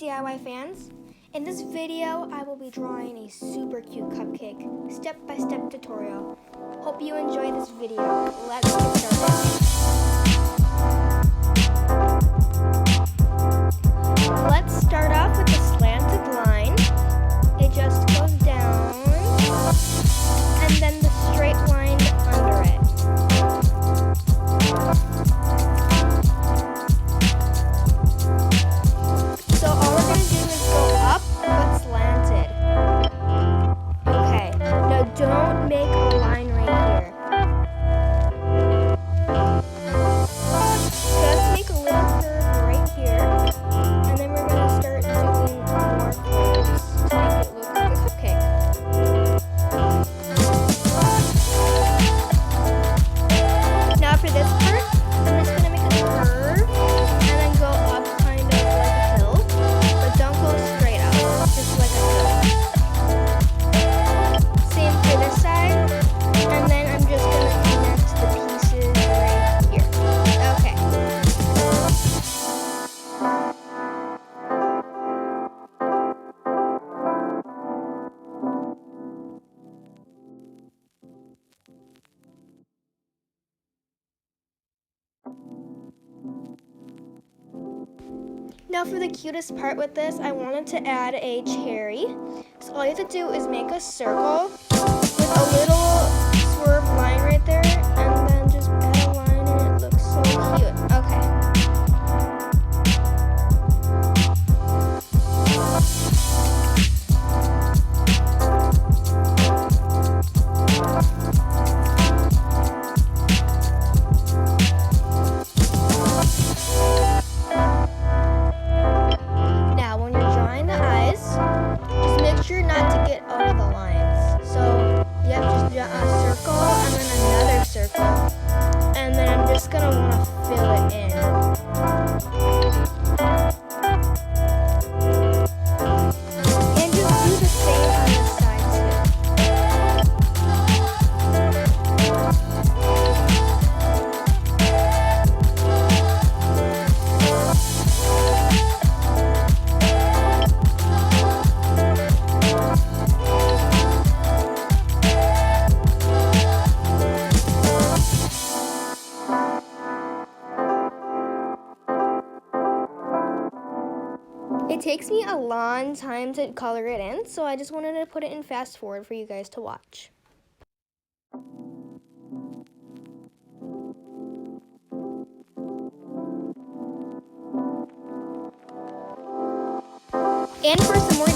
DIY fans. In this video, I will be drawing a super cute cupcake, step-by-step tutorial. Hope you enjoy this video. Let's get started. Let's start off with a slanted line. It just goes down, and then the straight line under it. So all we're going to do is go up but slanted. Okay, now don't make a line right here. Just make a little curve right here, and then we're going to start doing more curves to make it look like a cupcake. Now for this part, I'm just going to make a curve and then go up kind of like a hill, but don't go straight up, just like a hill. Same for this side, and then I'm just going to connect the pieces right here. Okay. Now for the cutest part with this, I wanted to add a cherry. So all you have to do is make a circle with a little swerve line right there, and then just add a line, and it looks so cute. Okay. Sure not to get out of the lines. So you have to draw a circle and then another circle, and then I'm just gonna want to fill it in. And just do the same on this side too. It takes me a long time to color it in, so I just wanted to put it in fast forward for you guys to watch. And for some more